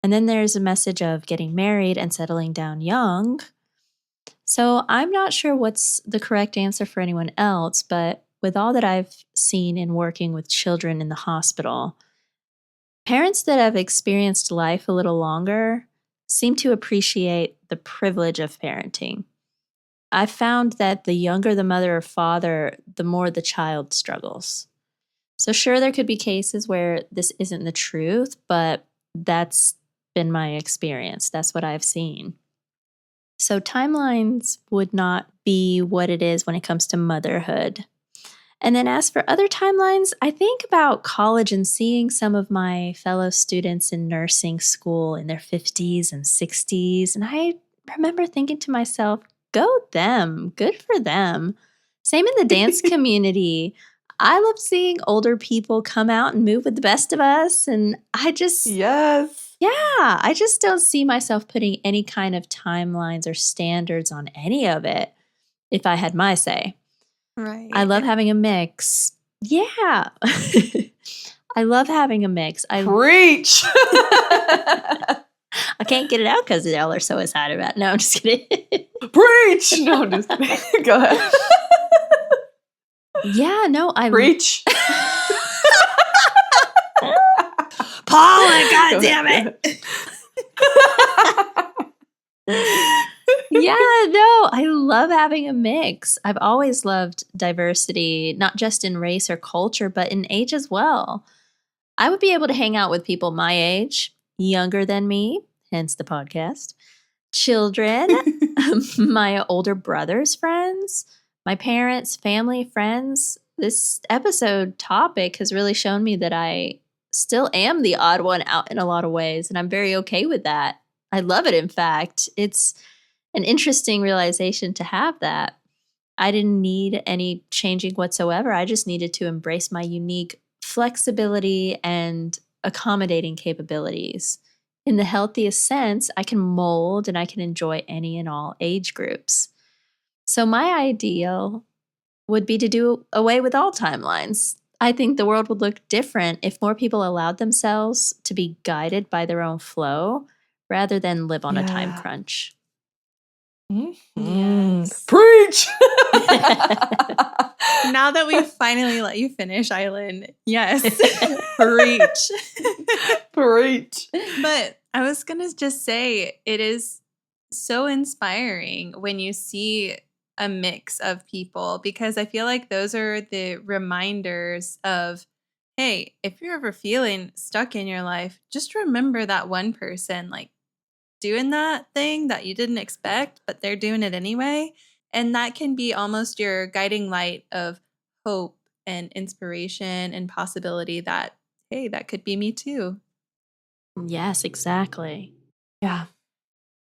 [SPEAKER 3] And then there's a message of getting married and settling down young. So I'm not sure what's the correct answer for anyone else, but with all that I've seen in working with children in the hospital, parents that have experienced life a little longer seem to appreciate the privilege of parenting. I've found that the younger the mother or father, the more the child struggles. So sure, there could be cases where this isn't the truth, but that's been my experience. That's what I've seen. So timelines would not be what it is when it comes to motherhood. And then as for other timelines, I think about college and seeing some of my fellow students in nursing school in their 50s and 60s. And I remember thinking to myself, go them, good for them. Same in the dance community. I love seeing older people come out and move with the best of us. And I just,
[SPEAKER 1] Yes.
[SPEAKER 3] I just don't see myself putting any kind of timelines or standards on any of it if I had my say.
[SPEAKER 2] Right.
[SPEAKER 3] I love having a mix. Yeah. I love having a mix.
[SPEAKER 1] Preach.
[SPEAKER 3] I can't get it out because y'all are so excited about it. No, I'm just kidding.
[SPEAKER 1] Preach. No, I'm just kidding. Go ahead.
[SPEAKER 3] Yeah, no, I
[SPEAKER 1] Preach.
[SPEAKER 3] Paula, God damn it. Yeah, no, I love having a mix. I've always loved diversity, not just in race or culture, but in age as well. I would be able to hang out with people my age, younger than me, hence the podcast, children, my older brother's friends, my parents, family, friends. This episode topic has really shown me that I still am the odd one out in a lot of ways, and I'm very okay with that. I love it, in fact. It's an interesting realization to have that. I didn't need any changing whatsoever. I just needed to embrace my unique flexibility and accommodating capabilities. In the healthiest sense, I can mold and I can enjoy any and all age groups. So, my ideal would be to do away with all timelines. I think the world would look different if more people allowed themselves to be guided by their own flow rather than live on a time
[SPEAKER 1] Yeah.
[SPEAKER 3] crunch.
[SPEAKER 2] Yes.
[SPEAKER 1] Preach.
[SPEAKER 2] Now that we finally let you finish, Aylen, yes, preach.
[SPEAKER 1] Preach.
[SPEAKER 2] But I was going to just say it is so inspiring when you see a mix of people, because I feel like those are the reminders of, hey, if you're ever feeling stuck in your life, just remember that one person like doing that thing that you didn't expect, but they're doing it anyway. And that can be almost your guiding light of hope and inspiration and possibility that, hey, that could be me too.
[SPEAKER 3] Yes, exactly.
[SPEAKER 1] Yeah.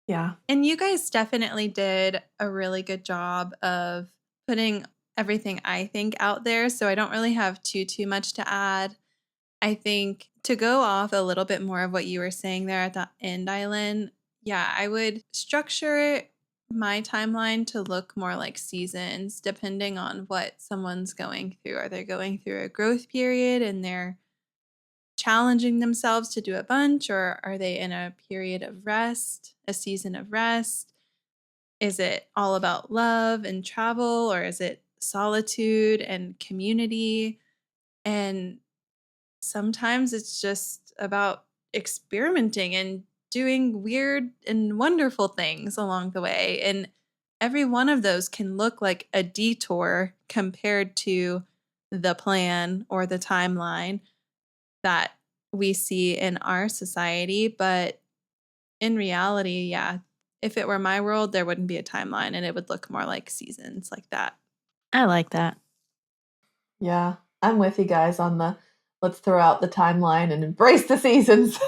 [SPEAKER 1] Yeah.
[SPEAKER 2] And you guys definitely did a really good job of putting everything I think out there. So I don't really have too much to add. I think to go off a little bit more of what you were saying there at the end, Aylen, yeah, I would structure my timeline to look more like seasons, depending on what someone's going through. Are they going through a growth period and they're challenging themselves to do a bunch, or are they in a period of rest, a season of rest? Is it all about love and travel, or is it solitude and community? And sometimes it's just about experimenting and doing weird and wonderful things along the way. And every one of those can look like a detour compared to the plan or the timeline that we see in our society. But in reality, yeah, if it were my world, there wouldn't be a timeline and it would look more like seasons like that.
[SPEAKER 3] I like that.
[SPEAKER 1] Yeah. I'm with you guys on the let's throw out the timeline and embrace the seasons.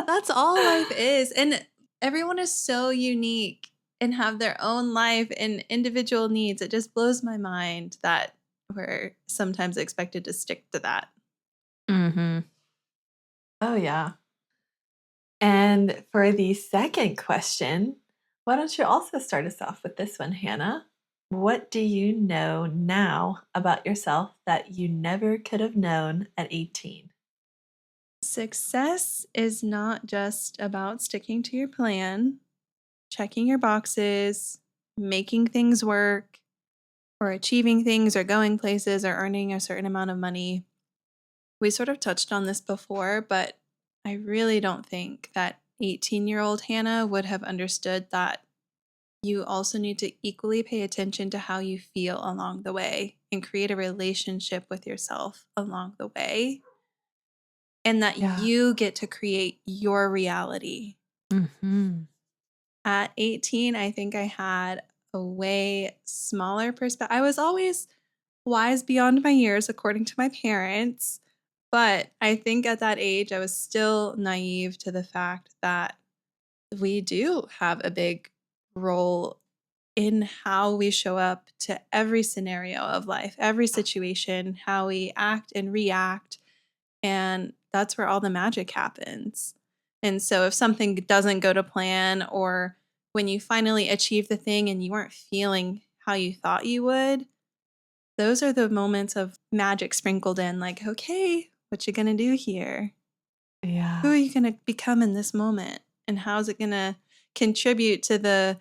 [SPEAKER 2] That's all life is. And everyone is so unique and have their own life and individual needs. It just blows my mind that we're sometimes expected to stick to that.
[SPEAKER 3] Mm-hmm.
[SPEAKER 1] Oh, yeah. And for the second question, why don't you also start us off with this one, Hannah? What do you know now about yourself that you never could have known at 18?
[SPEAKER 2] Success is not just about sticking to your plan, checking your boxes, making things work, or achieving things, or going places, or earning a certain amount of money. We sort of touched on this before, but I really don't think that 18-year-old Hannah would have understood that you also need to equally pay attention to how you feel along the way and create a relationship with yourself along the way. And that
[SPEAKER 1] Yeah.
[SPEAKER 2] you get to create your reality.
[SPEAKER 3] Mm-hmm.
[SPEAKER 2] At 18, I think I had a way smaller perspective. I was always wise beyond my years, according to my parents. But I think at that age, I was still naive to the fact that we do have a big role in how we show up to every scenario of life, every situation, how we act and react. And that's where all the magic happens. And so if something doesn't go to plan, or when you finally achieve the thing and you weren't feeling how you thought you would, those are the moments of magic sprinkled in, like, okay, what you gonna do here?
[SPEAKER 1] Yeah.
[SPEAKER 2] Who are you gonna become in this moment? And how's it gonna contribute to the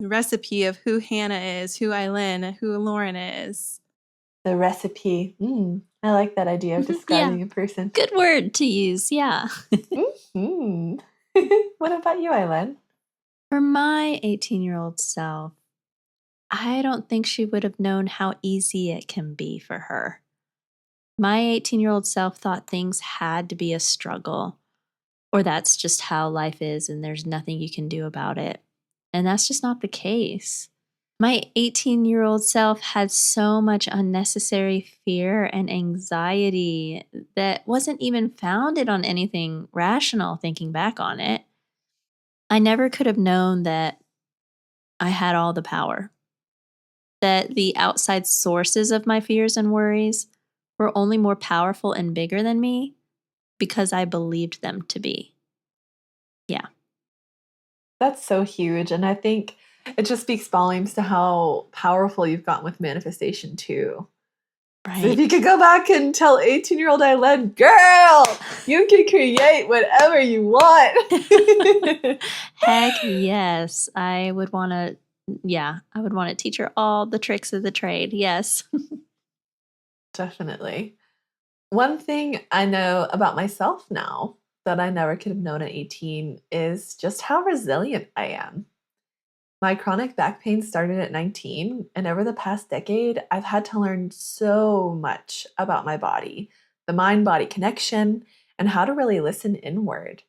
[SPEAKER 2] recipe of who Hannah is, who Aylen, who Lauryn is?
[SPEAKER 1] The recipe. I like that idea of describing a person.
[SPEAKER 3] Good word to use. Yeah.
[SPEAKER 1] Mhm. What about you, Aylen?
[SPEAKER 3] For my 18-year-old self, I don't think she would have known how easy it can be for her. My 18-year-old self thought things had to be a struggle, or that's just how life is and there's nothing you can do about it. And that's just not the case. My 18-year-old self had so much unnecessary fear and anxiety that wasn't even founded on anything rational thinking back on it. I never could have known that I had all the power, that the outside sources of my fears and worries were only more powerful and bigger than me because I believed them to be. Yeah.
[SPEAKER 1] That's so huge. And I think it just speaks volumes to how powerful you've gotten with manifestation too. So if you could go back and tell 18-year-old Aylen, girl, you can create whatever you want.
[SPEAKER 3] Heck yes. I would want to teach her all the tricks of the trade. Yes.
[SPEAKER 1] Definitely. One thing I know about myself now that I never could have known at 18 is just how resilient I am. My chronic back pain started at 19, and over the past decade, I've had to learn so much about my body, the mind body connection, and how to really listen inward.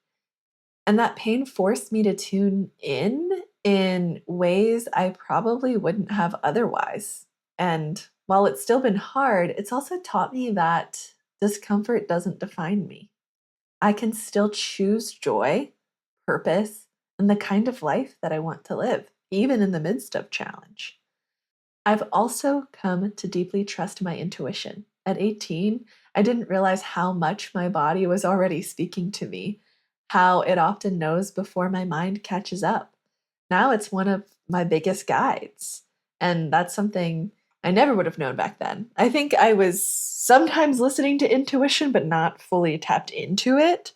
[SPEAKER 1] And that pain forced me to tune in ways I probably wouldn't have otherwise. And while it's still been hard, it's also taught me that discomfort doesn't define me. I can still choose joy, purpose, and the kind of life that I want to live, even in the midst of challenge. I've also come to deeply trust my intuition. At 18, I didn't realize how much my body was already speaking to me, how it often knows before my mind catches up. Now it's one of my biggest guides, and that's something I never would have known back then. I think I was sometimes listening to intuition, but not fully tapped into it.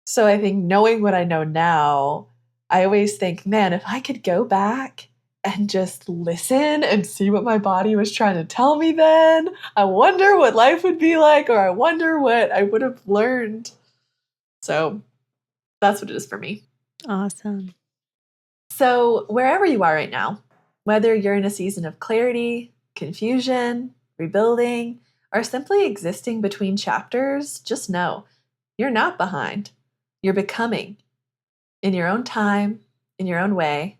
[SPEAKER 1] So I think knowing what I know now, I always think, man, if I could go back and just listen and see what my body was trying to tell me then, I wonder what life would be like, or I wonder what I would have learned. So that's what it is for me.
[SPEAKER 3] Awesome.
[SPEAKER 1] So wherever you are right now, whether you're in a season of clarity, confusion, rebuilding, or simply existing between chapters, just know you're not behind. You're becoming in your own time, in your own way,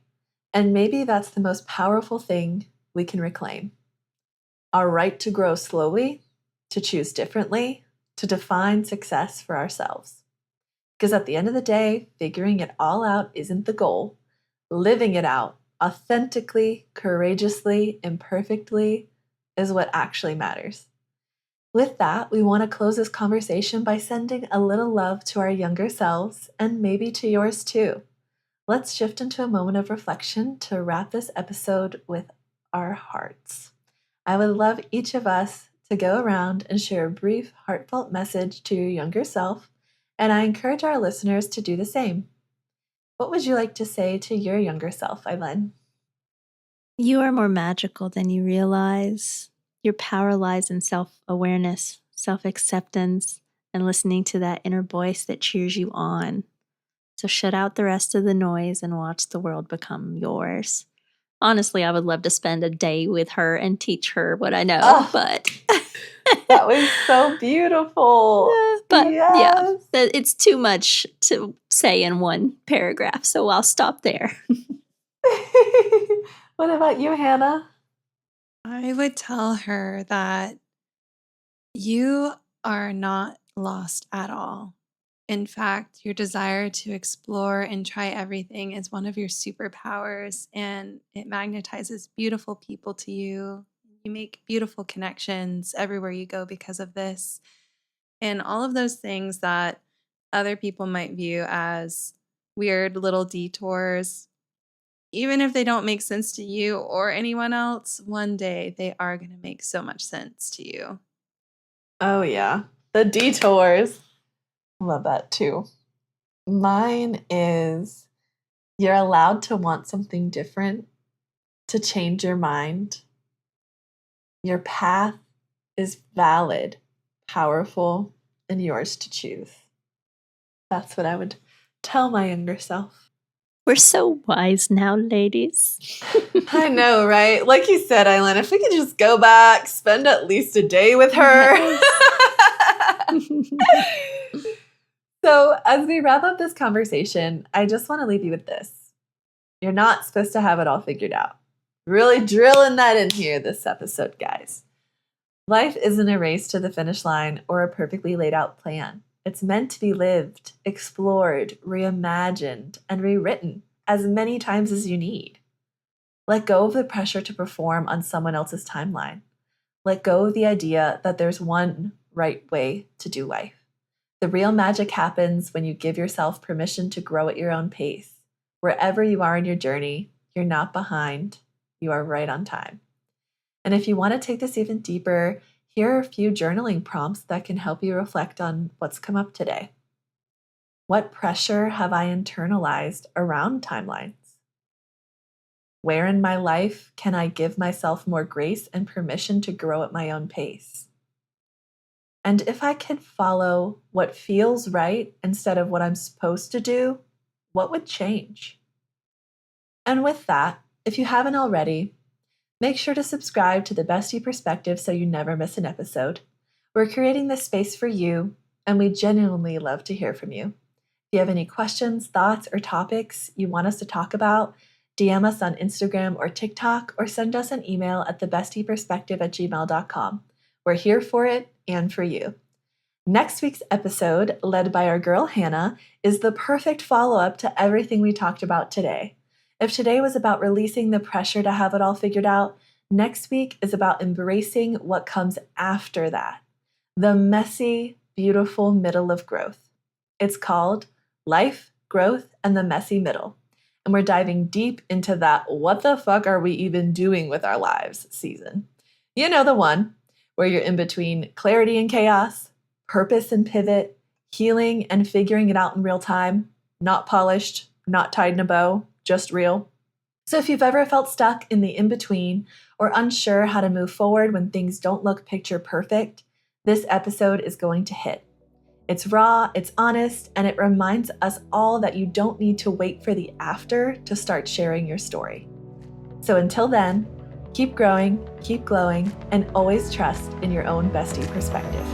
[SPEAKER 1] and maybe that's the most powerful thing we can reclaim. Our right to grow slowly, to choose differently, to define success for ourselves. Because at the end of the day, figuring it all out isn't the goal. Living it out authentically, courageously, imperfectly is what actually matters. With that, we want to close this conversation by sending a little love to our younger selves and maybe to yours too. Let's shift into a moment of reflection to wrap this episode with our hearts. I would love each of us to go around and share a brief, heartfelt message to your younger self, and I encourage our listeners to do the same. What would you like to say to your younger self, Aylen?
[SPEAKER 3] You are more magical than you realize. Your power lies in self-awareness, self-acceptance, and listening to that inner voice that cheers you on. So shut out the rest of the noise and watch the world become yours. Honestly, I would love to spend a day with her and teach her what I know, but
[SPEAKER 1] that was so beautiful.
[SPEAKER 3] But
[SPEAKER 1] yes.
[SPEAKER 3] Yeah, it's too much to say in one paragraph, so I'll stop there.
[SPEAKER 1] What about you, Hannah?
[SPEAKER 2] I would tell her that you are not lost at all. In fact, your desire to explore and try everything is one of your superpowers, and it magnetizes beautiful people to you. You make beautiful connections everywhere you go because of this. And all of those things that other people might view as weird little detours, even if they don't make sense to you or anyone else, one day they are going to make so much sense to you.
[SPEAKER 1] Oh, yeah. The detours. Love that too. Mine is you're allowed to want something different, to change your mind. Your path is valid, powerful, and yours to choose. That's what I would tell my younger self.
[SPEAKER 3] We're so wise now, ladies.
[SPEAKER 1] I know, right? Like you said, Aylen, if we could just go back, spend at least a day with her. So, as we wrap up this conversation, I just want to leave you with this. You're not supposed to have it all figured out. Really drilling that in here this episode, guys. Life isn't a race to the finish line or a perfectly laid out plan. It's meant to be lived, explored, reimagined, and rewritten as many times as you need. Let go of the pressure to perform on someone else's timeline. Let go of the idea that there's one right way to do life. The real magic happens when you give yourself permission to grow at your own pace. Wherever you are in your journey, you're not behind, you are right on time. And if you want to take this even deeper, here are a few journaling prompts that can help you reflect on what's come up today. What pressure have I internalized around timelines? Where in my life can I give myself more grace and permission to grow at my own pace? And if I could follow what feels right instead of what I'm supposed to do, what would change? And with that, if you haven't already, make sure to subscribe to the Bestie Perspective so you never miss an episode. We're creating this space for you, and we genuinely love to hear from you. If you have any questions, thoughts, or topics you want us to talk about, DM us on Instagram or TikTok, or send us an email at thebestieperspective@gmail.com. We're here for it and for you. Next week's episode, led by our girl Hannah, is the perfect follow-up to everything we talked about today. If today was about releasing the pressure to have it all figured out, next week is about embracing what comes after that. The messy, beautiful middle of growth. It's called Life, Growth, and the Messy Middle. And we're diving deep into that what the fuck are we even doing with our lives season. You know the one where you're in between clarity and chaos, purpose and pivot, healing and figuring it out in real time, not polished, not tied in a bow, just real. So if you've ever felt stuck in the in-between or unsure how to move forward when things don't look picture perfect, this episode is going to hit. It's raw, it's honest, and it reminds us all that you don't need to wait for the after to start sharing your story. So until then, keep growing, keep glowing, and always trust in your own bestie perspective.